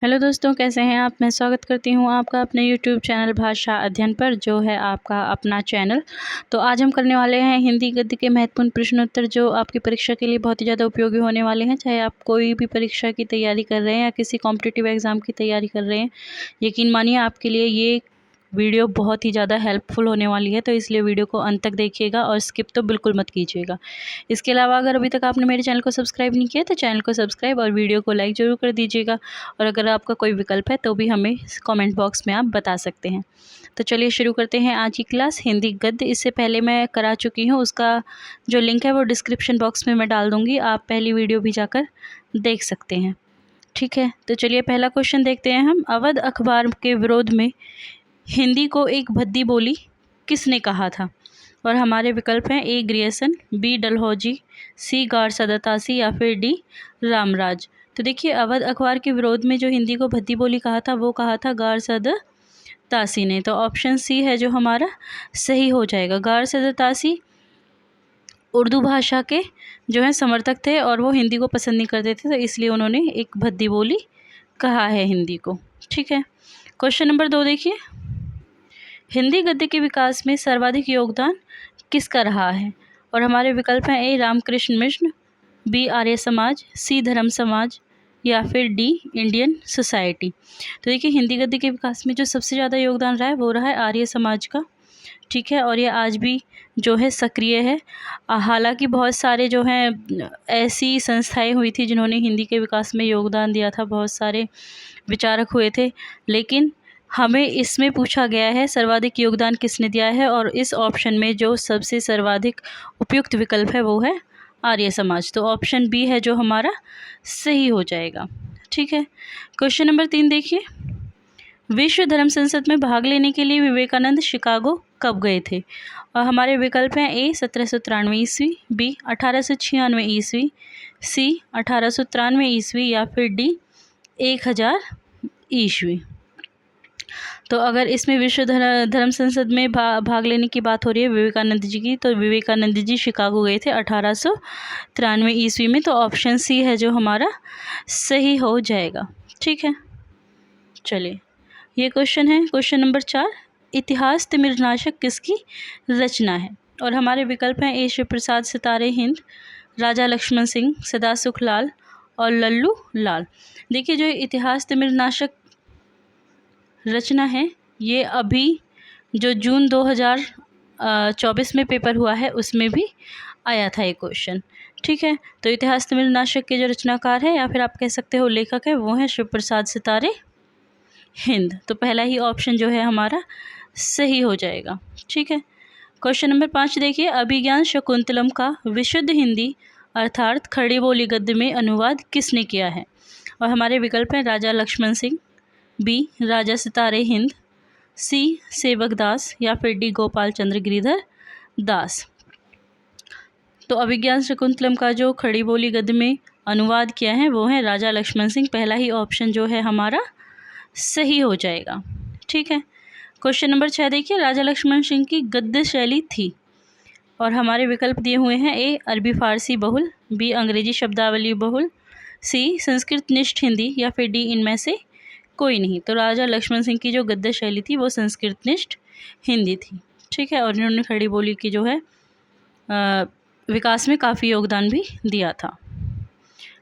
Hello दोस्तों, कैसे हैं आप। मैं स्वागत करती हूं आपका अपने यूट्यूब चैनल भाषा अध्ययन पर, जो है आपका अपना चैनल। तो आज हम करने वाले हैं हिंदी गद्य के महत्वपूर्ण प्रश्नोत्तर, जो आपकी परीक्षा के लिए बहुत ही ज़्यादा उपयोगी होने वाले हैं। चाहे आप कोई भी परीक्षा की तैयारी कर रहे हैं या किसी कॉम्पिटिटिव एग्ज़ाम की तैयारी कर रहे हैं, यकीन मानिए आपके लिए ये वीडियो बहुत ही ज़्यादा हेल्पफुल होने वाली है। तो इसलिए वीडियो को अंत तक देखिएगा और स्किप तो बिल्कुल मत कीजिएगा। इसके अलावा अगर अभी तक आपने मेरे चैनल को सब्सक्राइब नहीं किया तो चैनल को सब्सक्राइब और वीडियो को लाइक ज़रूर कर दीजिएगा। और अगर आपका कोई विकल्प है तो भी हमें कमेंट बॉक्स में आप बता सकते हैं। तो चलिए शुरू करते हैं आज की क्लास हिंदी गद्य। इससे पहले मैं करा चुकी हूँ, उसका जो लिंक है वो डिस्क्रिप्शन बॉक्स में मैं डाल दूँगी, आप पहली वीडियो भी जाकर देख सकते हैं। ठीक है, तो चलिए पहला क्वेश्चन देखते हैं हम। अवध अखबार के विरोध में हिंदी को एक भद्दी बोली किसने कहा था? और हमारे विकल्प हैं ए ग्रियर्सन, बी डलहौजी, सी गारसदातासी या फिर डी रामराज। तो देखिए, अवध अखबार के विरोध में जो हिंदी को भद्दी बोली कहा था वो कहा था गारसदातासी ने। तो ऑप्शन सी है जो हमारा सही हो जाएगा। गारसदातासी उर्दू भाषा के जो है समर्थक थे और वो हिंदी को पसंद नहीं करते थे, तो इसलिए उन्होंने एक भद्दी बोली कहा है हिंदी को। ठीक है, क्वेश्चन नंबर 2 देखिए। हिंदी गद्य के विकास में सर्वाधिक योगदान किसका रहा है? और हमारे विकल्प हैं ए रामकृष्ण मिश्र, बी आर्य समाज, सी धर्म समाज या फिर डी इंडियन सोसाइटी। तो देखिए, हिंदी गद्य के विकास में जो सबसे ज़्यादा योगदान रहा है वो रहा है आर्य समाज का। ठीक है, और ये आज भी जो है सक्रिय है। हालांकि बहुत सारे जो हैं ऐसी संस्थाएं हुई थी जिन्होंने हिंदी के विकास में योगदान दिया था, बहुत सारे विचारक हुए थे, लेकिन हमें इसमें पूछा गया है सर्वाधिक योगदान किसने दिया है, और इस ऑप्शन में जो सबसे सर्वाधिक उपयुक्त विकल्प है वो है आर्य समाज। तो ऑप्शन बी है जो हमारा सही हो जाएगा। ठीक है, क्वेश्चन नंबर 3 देखिए। विश्व धर्म संसद में भाग लेने के लिए विवेकानंद शिकागो कब गए थे? और हमारे विकल्प हैं ए 1793 ईस्वी, बी 1896 ईस्वी, सी 1893 ईस्वी या फिर डी 1000 ईस्वी। तो अगर इसमें विश्व धर्म संसद में भाग लेने की बात हो रही है विवेकानंद जी की, तो विवेकानंद जी शिकागो गए थे 1893 ईस्वी में। तो ऑप्शन सी है जो हमारा सही हो जाएगा। ठीक है, चलिए ये क्वेश्चन है, क्वेश्चन नंबर 4। इतिहास तिमिरनाशक किसकी रचना है? और हमारे विकल्प हैं ए शिव प्रसाद सितारे हिंद, राजा लक्ष्मण सिंह, सदा सुखलाल और लल्लू लाल। देखिए, जो इतिहास तिमिरनाशक रचना है ये अभी जो जून 2024 में पेपर हुआ है उसमें भी आया था ये क्वेश्चन। ठीक है, तो इतिहास तिमिरनाशक के जो रचनाकार है या फिर आप कह सकते हो लेखक है, वो है शिव प्रसाद सितारे हिंद। तो पहला ही ऑप्शन जो है हमारा सही हो जाएगा। ठीक है, क्वेश्चन नंबर 5 देखिए। अभिज्ञान शकुंतलम का विशुद्ध हिंदी अर्थात खड़ी बोली गद्य में अनुवाद किसने किया है? और हमारे विकल्प हैं राजा लक्ष्मण सिंह, बी राजा सितारे हिंद, सी सेवक दास या फिर डी गोपाल चंद्र गिरिधर दास। तो अभिज्ञान शकुंतलम का जो खड़ी बोली गद्य में अनुवाद किया है वो है राजा लक्ष्मण सिंह। पहला ही ऑप्शन जो है हमारा सही हो जाएगा। ठीक है, क्वेश्चन नंबर 6 देखिए। राजा लक्ष्मण सिंह की गद्य शैली थी, और हमारे विकल्प दिए हुए हैं ए अरबी फारसी बहुल, बी अंग्रेजी शब्दावली बहुल, सी संस्कृत निष्ठ हिंदी या फिर डी इनमें से कोई नहीं। तो राजा लक्ष्मण सिंह की जो गद्य शैली थी वो संस्कृत निष्ठ हिंदी थी। ठीक है, और इन्होंने खड़ी बोली की जो है विकास में काफ़ी योगदान भी दिया था।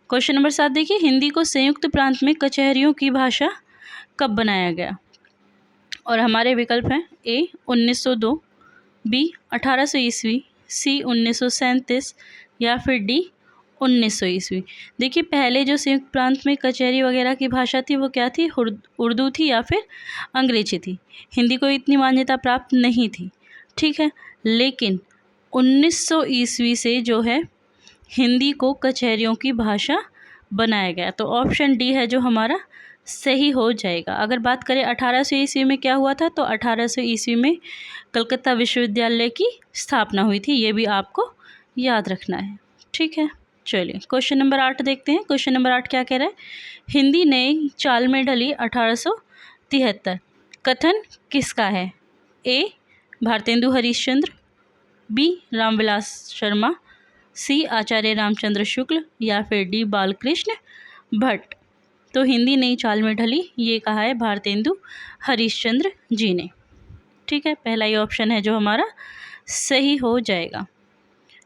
क्वेश्चन नंबर 7 देखिए। हिंदी को संयुक्त प्रांत में कचहरियों की भाषा कब बनाया गया? और हमारे विकल्प हैं ए 1902, बी 1800 ईस्वी, सी 1937 या फिर डी 1900 ईस्वी। देखिए, पहले जो संयुक्त प्रांत में कचहरी वगैरह की भाषा थी वो क्या थी? उर्दू थी या फिर अंग्रेजी थी। हिंदी को इतनी मान्यता प्राप्त नहीं थी। ठीक है, लेकिन 1900 ईस्वी से जो है हिंदी को कचहरियों की भाषा बनाया गया। तो ऑप्शन डी है जो हमारा सही हो जाएगा। अगर बात करें 1800 ईस्वी में क्या हुआ था, तो 1800 ईस्वी में कलकत्ता विश्वविद्यालय की स्थापना हुई थी, ये भी आपको याद रखना है। ठीक है, चलिए क्वेश्चन नंबर 8 देखते हैं। क्वेश्चन नंबर 8 क्या कह रहा है? हिंदी नई चाल में ढली 1873 कथन किसका है? ए भारतेंदु हरिश्चंद्र, बी रामविलास शर्मा, सी आचार्य रामचंद्र शुक्ल या फिर डी बालकृष्ण भट्ट। तो हिंदी नई चाल में ढली, ये कहा है भारतेंदु हरिश्चंद्र जी ने। ठीक है, पहला ही ऑप्शन है जो हमारा सही हो जाएगा।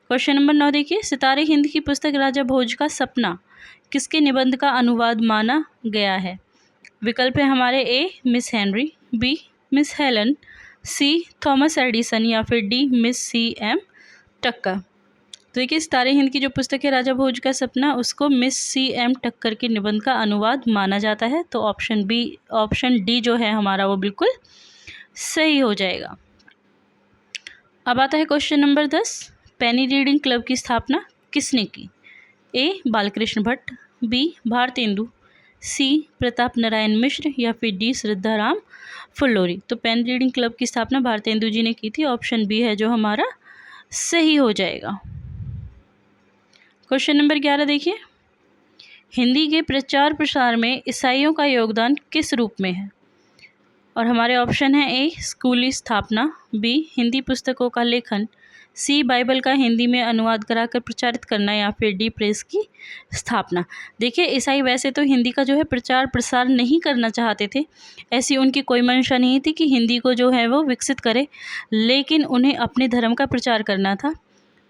क्वेश्चन नंबर 9 देखिए, सितारे हिंद की पुस्तक राजा भोज का सपना किसके निबंध का अनुवाद माना गया है? विकल्प है हमारे A Miss Henry, B Miss Helen, C Thomas Edison या फिर डी मिस सी एम टक्कर। तो देखिए, सितारे हिंद की जो पुस्तक है राजा भोज का सपना, उसको मिस सी एम टक्कर के निबंध का अनुवाद माना जाता है। तो ऑप्शन डी जो है हमारा वो बिल्कुल सही हो जाएगा। अब आता है क्वेश्चन नंबर 10, पेनी रीडिंग क्लब की स्थापना किसने की? ए बालकृष्ण भट्ट, बी भारतेंदु, सी प्रताप नारायण मिश्र या फिर डी श्रद्धाराम फुल्लोरी। तो पेन रीडिंग क्लब की स्थापना भारतेंदु जी ने की थी। ऑप्शन बी है जो हमारा सही हो जाएगा। क्वेश्चन नंबर 11 देखिए, हिंदी के प्रचार प्रसार में ईसाइयों का योगदान किस रूप में है? और हमारे ऑप्शन है ए स्कूली स्थापना, बी हिंदी पुस्तकों का लेखन, सी बाइबल का हिंदी में अनुवाद कराकर प्रचारित करना या फिर डी प्रेस की स्थापना। देखिए, ईसाई वैसे तो हिंदी का जो है प्रचार प्रसार नहीं करना चाहते थे, ऐसी उनकी कोई मंशा नहीं थी कि हिंदी को जो है वो विकसित करे, लेकिन उन्हें अपने धर्म का प्रचार करना था।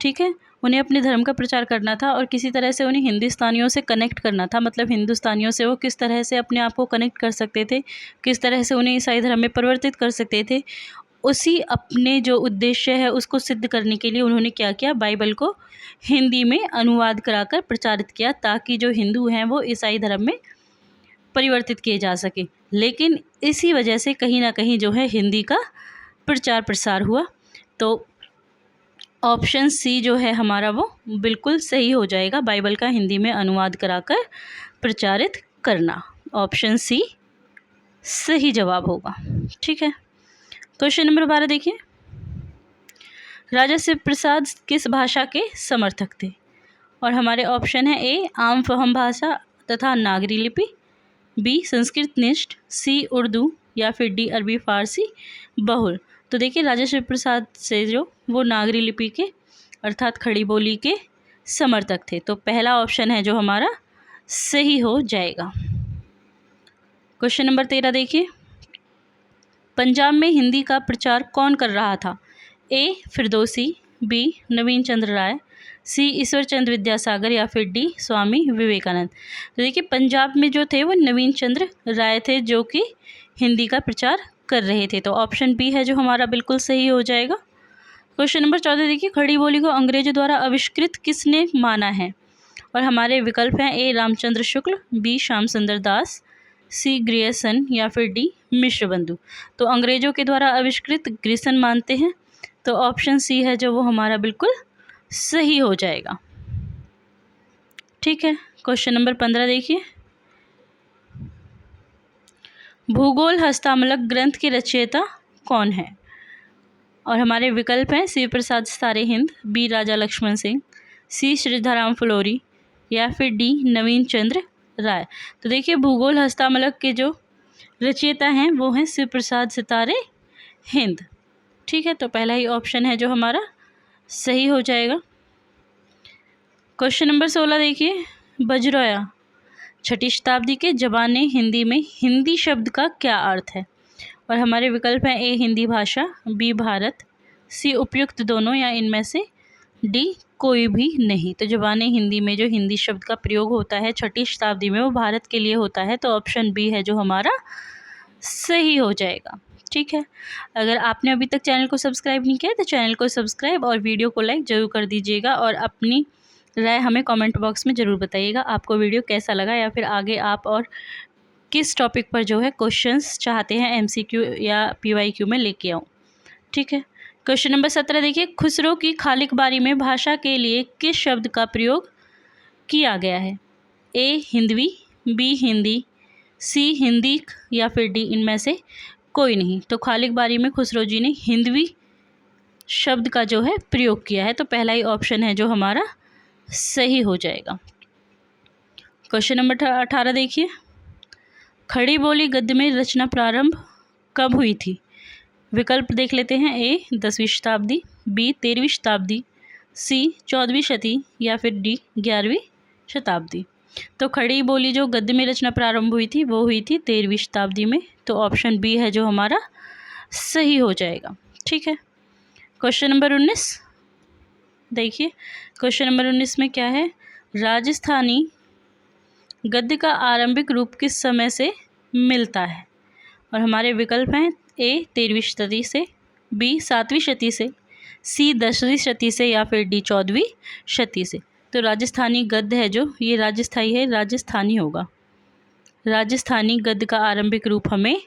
ठीक है, उन्हें अपने धर्म का प्रचार करना था और किसी तरह से उन्हें हिंदुस्तानियों से कनेक्ट करना था। मतलब हिंदुस्तानियों से वो किस तरह से अपने आप को कनेक्ट कर सकते थे, किस तरह से उन्हें ईसाई धर्म में परिवर्तित कर सकते थे, उसी अपने जो उद्देश्य है उसको सिद्ध करने के लिए उन्होंने क्या किया, बाइबल को हिंदी में अनुवाद कराकर प्रचारित किया, ताकि जो हिंदू हैं वो ईसाई धर्म में परिवर्तित किए जा सके। लेकिन इसी वजह से कहीं ना कहीं जो है हिंदी का प्रचार प्रसार हुआ। तो ऑप्शन सी जो है हमारा वो बिल्कुल सही हो जाएगा, बाइबल का हिंदी में अनुवाद कराकर प्रचारित करना। ऑप्शन सी सही जवाब होगा। ठीक है, क्वेश्चन नंबर 12 देखिए, राजा शिव प्रसाद किस भाषा के समर्थक थे? और हमारे ऑप्शन है ए आम फहम भाषा तथा नागरी लिपि, बी संस्कृत निष्ठ, सी उर्दू या फिर डी अरबी फारसी बहुल। तो देखिए, राजा शिव प्रसाद से जो वो नागरी लिपि के अर्थात खड़ी बोली के समर्थक थे। तो पहला ऑप्शन है जो हमारा सही हो जाएगा। क्वेश्चन नंबर 13 देखिए, पंजाब में हिंदी का प्रचार कौन कर रहा था? ए फिरदौसी, बी नवीन चंद्र राय, सी ईश्वर चंद्र विद्यासागर या फिर डी स्वामी विवेकानंद। तो देखिए, पंजाब में जो थे वो नवीन चंद्र राय थे जो कि हिंदी का प्रचार कर रहे थे। तो ऑप्शन बी है जो हमारा बिल्कुल सही हो जाएगा। क्वेश्चन नंबर 14 देखिए, खड़ी बोली को अंग्रेजों द्वारा आविष्कृत किसने माना है? और हमारे विकल्प हैं ए रामचंद्र शुक्ल, बी श्याम सुंदर दास, सी ग्रियर्सन या फिर डी मिश्र बंधु। तो अंग्रेजों के द्वारा आविष्कृत ग्रियर्सन मानते हैं। तो ऑप्शन सी है जो वो हमारा बिल्कुल सही हो जाएगा। ठीक है, क्वेश्चन नंबर 15 देखिए, भूगोल हस्तामलक ग्रंथ के रचयिता कौन है? और हमारे विकल्प हैं शिव प्रसाद सितारे हिंद, बी राजा लक्ष्मण सिंह, सी श्रद्धाराम फुलोरी या फिर डी नवीन चंद्र राय। तो देखिए, भूगोल हस्तामलक के जो रचयिता हैं वो हैं शिव प्रसाद सितारे हिंद। ठीक है, तो पहला ही ऑप्शन है जो हमारा सही हो जाएगा। क्वेश्चन नंबर 16 देखिए, बजरौया 6ठी शताब्दी के ज़बान हिंदी में हिंदी शब्द का क्या अर्थ है? और हमारे विकल्प हैं ए हिंदी भाषा, बी भारत, सी उपयुक्त दोनों या इनमें से डी कोई भी नहीं। तो ज़बान हिंदी में जो हिंदी शब्द का प्रयोग होता है 6ठी शताब्दी में वो भारत के लिए होता है। तो ऑप्शन बी है जो हमारा सही हो जाएगा। ठीक है, अगर आपने अभी तक चैनल को सब्सक्राइब नहीं किया तो चैनल को सब्सक्राइब और वीडियो को लाइक ज़रूर कर दीजिएगा और अपनी राय हमें कमेंट बॉक्स में ज़रूर बताइएगा आपको वीडियो कैसा लगा, या फिर आगे आप और किस टॉपिक पर जो है क्वेश्चंस चाहते हैं एमसीक्यू या पीवाईक्यू में लेके आऊँ। ठीक है, क्वेश्चन नंबर 17 देखिए, खुसरो की खालिक बारी में भाषा के लिए किस शब्द का प्रयोग किया गया है? ए हिंदवी, बी हिंदी, सी हिंदी या फिर डी इनमें से कोई नहीं। तो खालिक बारी में खुसरो जी ने हिंदवी शब्द का जो है प्रयोग किया है। तो पहला ही ऑप्शन है जो हमारा सही हो जाएगा। क्वेश्चन नंबर 18 देखिए, खड़ी बोली गद्य में रचना प्रारंभ कब हुई थी? विकल्प देख लेते हैं, ए 10वीं शताब्दी, बी 13वीं शताब्दी, सी 14वीं शती या फिर डी 11वीं शताब्दी। तो खड़ी बोली जो गद्य में रचना प्रारंभ हुई थी वो हुई थी 13वीं शताब्दी में। तो ऑप्शन बी है जो हमारा सही हो जाएगा। ठीक है, क्वेश्चन नंबर 19 देखिए। क्वेश्चन नंबर 19 में क्या है, राजस्थानी गद्य का आरंभिक रूप किस समय से मिलता है? और हमारे विकल्प हैं ए 13वीं शताब्दी से, बी 7वीं शताब्दी से, सी 10वीं शताब्दी से, या फिर डी 14वीं शताब्दी से। तो राजस्थानी गद्य है जो ये राजस्थानी है, राजस्थानी होगा। राजस्थानी गद्य का आरंभिक रूप हमें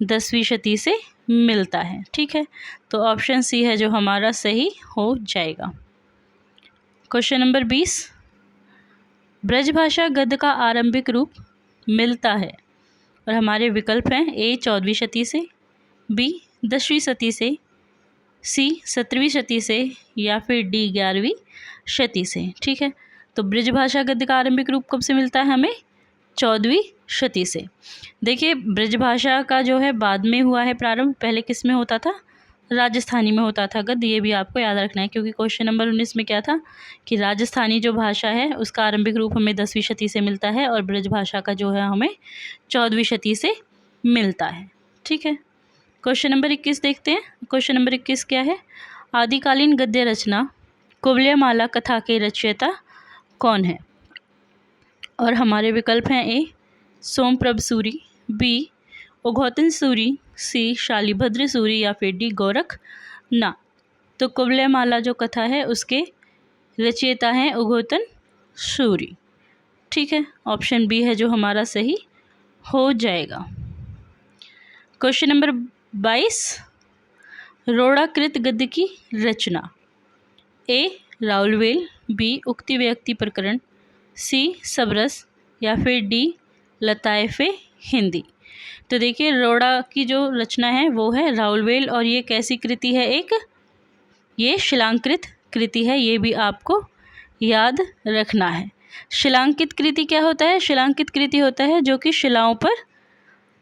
10वीं शताब्दी से मिलता है। ठीक है, तो ऑप्शन सी है जो हमारा सही हो जाएगा। क्वेश्चन नंबर 20, ब्रजभाषा गद्य का आरंभिक रूप मिलता है। और हमारे विकल्प हैं ए 14वीं शताब्दी से, बी 10वीं शताब्दी से, सी 17वीं शताब्दी से, या फिर डी 11वीं शताब्दी से। ठीक है, तो ब्रजभाषा गद्य का आरंभिक रूप कब से मिलता है हमें? 14वीं शताब्दी से। देखिए, ब्रजभाषा का जो है बाद में हुआ है प्रारंभ, पहले किस में होता था? राजस्थानी में होता था गद्य। ये भी आपको याद रखना है, क्योंकि क्वेश्चन नंबर 19 में क्या था कि राजस्थानी जो भाषा है उसका आरंभिक रूप हमें 10वीं शताब्दी से मिलता है और ब्रजभाषा का जो है हमें 14वीं शताब्दी से मिलता है। ठीक है, क्वेश्चन नंबर 21 देखते हैं। क्वेश्चन नंबर 21 क्या है, आदिकालीन गद्य रचना कुवलयमाला कथा के रचयिता कौन है? और हमारे विकल्प हैं ए सोमप्रभ सूरी, बी उद्घोतन सूरी, सी शालिभद्र सूरी, या फिर डी गोरखनाथ। तो कुवलयमाला जो कथा है उसके रचयिता हैं उद्घोतन सूरी। ठीक है, ऑप्शन बी है जो हमारा सही हो जाएगा। क्वेश्चन नंबर 22, रोड़ाकृत गद्य की रचना, ए राउलवेल, बी उक्ति व्यक्ति प्रकरण, सी सबरस, या फिर डी लताइफे हिंदी। तो देखिए, रोड़ा की जो रचना है वो है राउलवेल, और ये कैसी कृति है? एक ये शिलांकृत कृति है, ये भी आपको याद रखना है। शिलांकित कृति क्या होता है? शिलांकित कृति होता है जो कि शिलाओं पर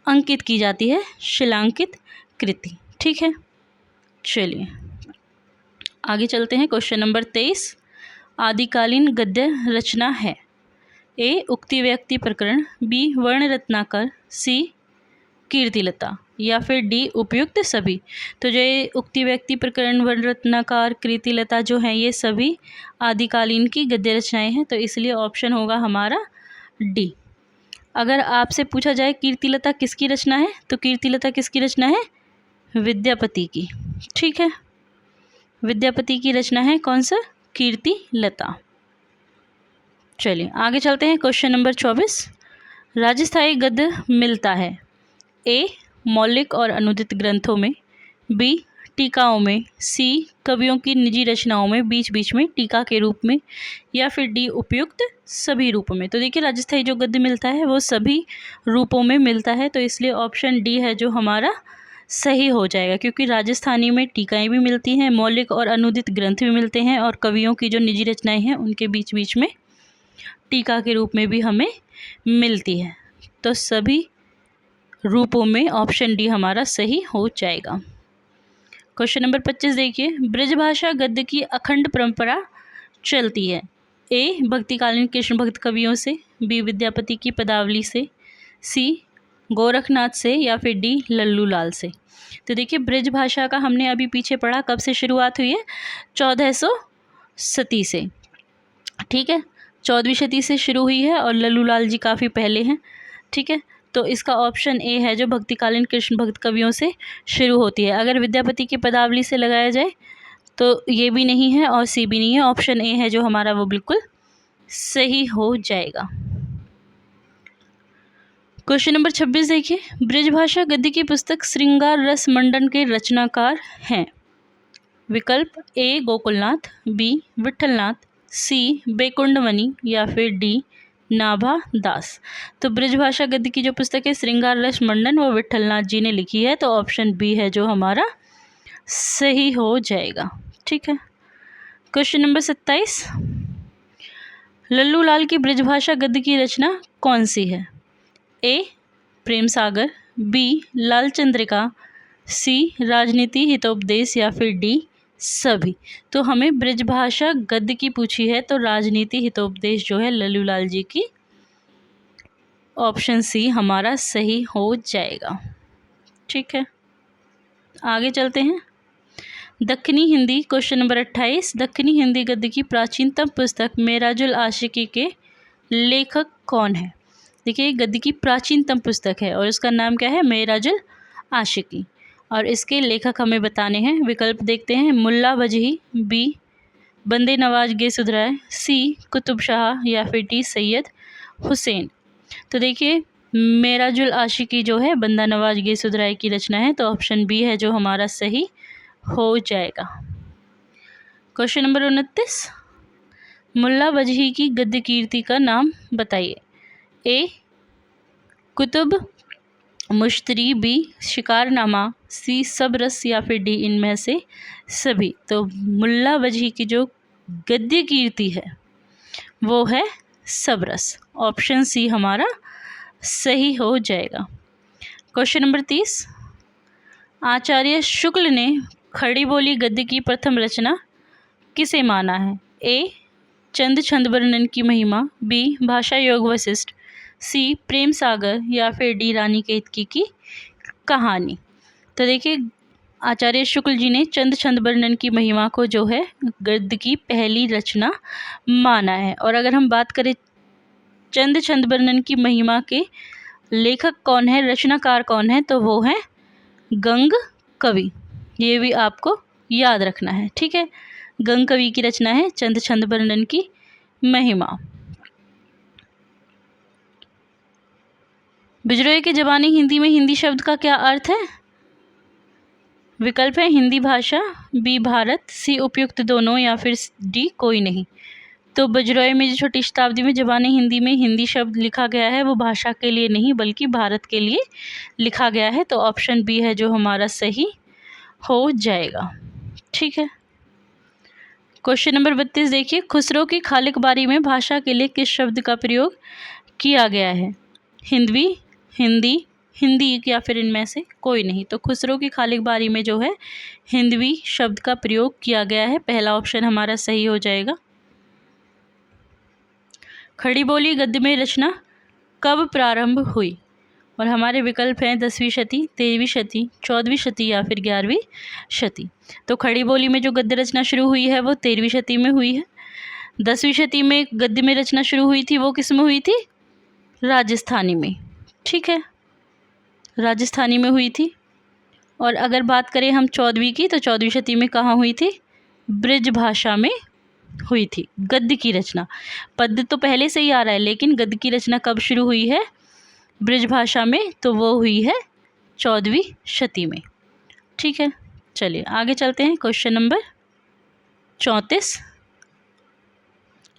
अंकित की जाती है, शिलांकित कृति। ठीक है, चलिए आगे चलते हैं। क्वेश्चन नंबर 23, आदिकालीन गद्य रचना है ए उक्ति व्यक्ति प्रकरण, बी वर्ण रत्नाकर, सी कीर्तिलता, या फिर डी उपयुक्त सभी। तो जो ये उक्ति व्यक्ति प्रकरण, वर्ण रत्नाकर, कीर्तिलता जो हैं ये सभी आदिकालीन की गद्य रचनाएं हैं, तो इसलिए ऑप्शन होगा हमारा डी। अगर आपसे पूछा जाए कीर्तिलता किसकी रचना है, तो कीर्तिलता किसकी रचना है? विद्यापति की। ठीक है, विद्यापति की रचना है कौन सा? कीर्तिलता। चलिए आगे चलते हैं। क्वेश्चन नंबर 24, राजस्थानी गद्य मिलता है ए मौलिक और अनुदित ग्रंथों में, बी टीकाओं में, सी कवियों की निजी रचनाओं में बीच बीच में टीका के रूप में, या फिर डी उपयुक्त सभी रूपों में। तो देखिए, राजस्थानी जो गद्य मिलता है वो सभी रूपों में मिलता है, तो इसलिए ऑप्शन डी है जो हमारा सही हो जाएगा, क्योंकि राजस्थानी में टीकाएँ भी मिलती हैं, मौलिक और अनुदित ग्रंथ भी मिलते हैं, और कवियों की जो निजी रचनाएँ हैं उनके बीच बीच में टीका के रूप में भी हमें मिलती है। तो सभी रूपों में ऑप्शन डी हमारा सही हो जाएगा। क्वेश्चन नंबर 25 देखिए, ब्रजभाषा गद्य की अखंड परंपरा चलती है ए भक्तिकालीन कृष्ण भक्त कवियों से, बी विद्यापति की पदावली से, सी गोरखनाथ से, या फिर डी लल्लू लाल से। तो देखिए, ब्रजभाषा का हमने अभी पीछे पढ़ा, कब से शुरुआत हुई है? 1400 शताब्दी से। ठीक है, 14वीं शताब्दी से शुरू हुई है और लल्लू लाल जी काफ़ी पहले हैं। ठीक है, तो इसका ऑप्शन ए है जो भक्तिकालीन कृष्ण भक्त कवियों से शुरू होती है। अगर विद्यापति की पदावली से लगाया जाए तो ये भी नहीं है और सी भी नहीं है, ऑप्शन ए है जो हमारा वो बिल्कुल सही हो जाएगा। क्वेश्चन नंबर 26 देखिए, ब्रजभाषा गद्य की पुस्तक श्रृंगार रस मंडन के रचनाकार हैं। विकल्प ए गोकुलनाथ, बी विठलनाथ, सी बैकुंठमणि, या फिर डी नाभा दास। तो ब्रजभाषा गद्य की जो पुस्तक है श्रृंगार रस मंडन वो विठलनाथ जी ने लिखी है, तो ऑप्शन बी है जो हमारा सही हो जाएगा। ठीक है, क्वेश्चन नंबर 27, लल्लू लाल की ब्रजभाषा गद्य की रचना कौन सी है? ए प्रेम सागर, बी लाल चंद्रिका, सी राजनीति हितोपदेश, या फिर डी सभी। तो हमें ब्रजभाषा गद्य की पूछी है, तो राजनीति हितोपदेश जो है लल्लू लाल जी की ऑप्शन सी हमारा सही हो जाएगा। ठीक है, आगे चलते हैं। दक्कनी हिंदी, क्वेश्चन नंबर 28, दक्कनी हिंदी गद्य की प्राचीनतम पुस्तक मेराजुल आशिकी के लेखक कौन है? देखिए, गद्य की प्राचीनतम पुस्तक है और उसका नाम क्या है? मेराजुल आशिकी। और इसके लेखक हमें बताने हैं। विकल्प देखते हैं। मुल्ला वजही, बी बंदे नवाज गेसुदराय, सी कुतुब शाह, या फिर डी सैयद हुसैन। तो देखिए, मेराजुल आशिकी जो है बंदा नवाज गेसुदराय की रचना है, तो ऑप्शन बी है जो हमारा सही हो जाएगा। क्वेश्चन नंबर 29, मुल्ला वजही की गद्य कीर्ति का नाम बताइए। ए कुतुब मुश्तरी, बी शिकारनामा, सी सबरस, या फिर डी इनमें से सभी। तो मुल्ला वजही की जो गद्य कीर्ति है वो है सबरस। ऑप्शन सी हमारा सही हो जाएगा। क्वेश्चन नंबर 30, आचार्य शुक्ल ने खड़ी बोली गद्य की प्रथम रचना किसे माना है? ए चंद छंद वर्णन की महिमा, बी भाषा योग वशिष्ठ, सी प्रेम सागर, या फिर डी रानी केतकी की कहानी। तो देखिए, आचार्य शुक्ल जी ने चंद छंद वर्णन की महिमा को जो है गद्य की पहली रचना माना है। और अगर हम बात करें चंद छंद वर्णन की महिमा के लेखक कौन है, रचनाकार कौन है, तो वो है गंग कवि। ये भी आपको याद रखना है। ठीक है, गंग कवि की रचना है चंद छंद वर्णन की महिमा। बिजरोए के ज़बानी हिंदी में हिंदी शब्द का क्या अर्थ है? विकल्प है हिंदी भाषा, बी भारत, सी उपयुक्त दोनों, या फिर डी कोई नहीं। तो बिजरोए में जो छोटी शताब्दी में ज़बानी हिंदी में हिंदी शब्द लिखा गया है वो भाषा के लिए नहीं बल्कि भारत के लिए लिखा गया है, तो ऑप्शन बी है जो हमारा सही हो जाएगा। ठीक है, क्वेश्चन नंबर 32 देखिए, खुसरो की खालिक बारी में भाषा के लिए किस शब्द का प्रयोग किया गया है? हिंदवी, हिंदी, हिंदी, या फिर इनमें से कोई नहीं। तो खुसरो की खालिक बारी में जो है हिंदवी शब्द का प्रयोग किया गया है। पहला ऑप्शन हमारा सही हो जाएगा। खड़ी बोली गद्य में रचना कब प्रारंभ हुई? और हमारे विकल्प हैं 10वीं शती, 13वीं शती, 14वीं शती, या फिर 11वीं शती। तो खड़ी बोली में जो गद्य रचना शुरू हुई है वो 13वीं शती में हुई है। 10वीं शती में गद्य में रचना शुरू हुई थी, वो किस में हुई थी? राजस्थानी में। ठीक है, राजस्थानी में हुई थी। और अगर बात करें हम 14वीं की, तो 14वीं शती में कहाँ हुई थी? ब्रिज भाषा में हुई थी गद्य की रचना। पद्य तो पहले से ही आ रहा है, लेकिन गद्य की रचना कब शुरू हुई है? ब्रिज भाषा में, तो वो हुई है 14वीं शती में। ठीक है, चलिए आगे चलते हैं। क्वेश्चन नंबर 34,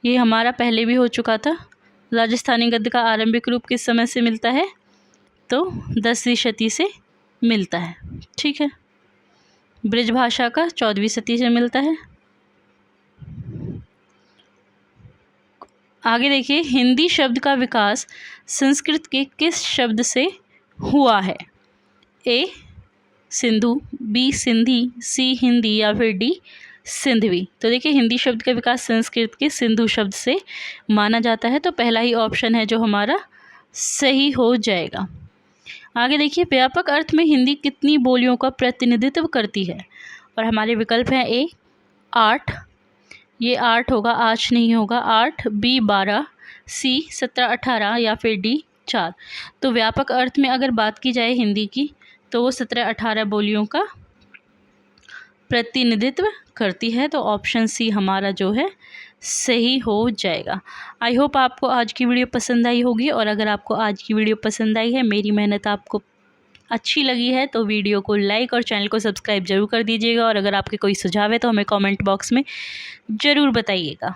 ये हमारा पहले भी हो चुका था। राजस्थानी गद्य का आरंभिक रूप किस समय से मिलता है? तो 10वीं शती से मिलता है। ठीक है, ब्रिज भाषा का 14वीं शती से मिलता है। आगे देखिए, हिंदी शब्द का विकास संस्कृत के किस शब्द से हुआ है? ए सिंधु, बी सिंधी, सी हिंदी, या फिर डी सिंधवी। तो देखिए, हिंदी शब्द का विकास संस्कृत के सिंधु शब्द से माना जाता है, तो पहला ही ऑप्शन है जो हमारा सही हो जाएगा। आगे देखिए, व्यापक अर्थ में हिंदी कितनी बोलियों का प्रतिनिधित्व करती है? और हमारे विकल्प हैं ए 8, ये 8 होगा, आज नहीं होगा 8, बी 12, सी 17 18, या फिर डी 4। तो व्यापक अर्थ में अगर बात की जाए हिंदी की, तो वो 17 18 बोलियों का प्रतिनिधित्व करती है, तो ऑप्शन सी हमारा जो है सही हो जाएगा। आई होप आपको आज की वीडियो पसंद आई होगी, और अगर आपको आज की वीडियो पसंद आई है, मेरी मेहनत आपको अच्छी लगी है, तो वीडियो को लाइक और चैनल को सब्सक्राइब जरूर कर दीजिएगा। और अगर आपके कोई सुझाव है तो हमें कमेंट बॉक्स में ज़रूर बताइएगा।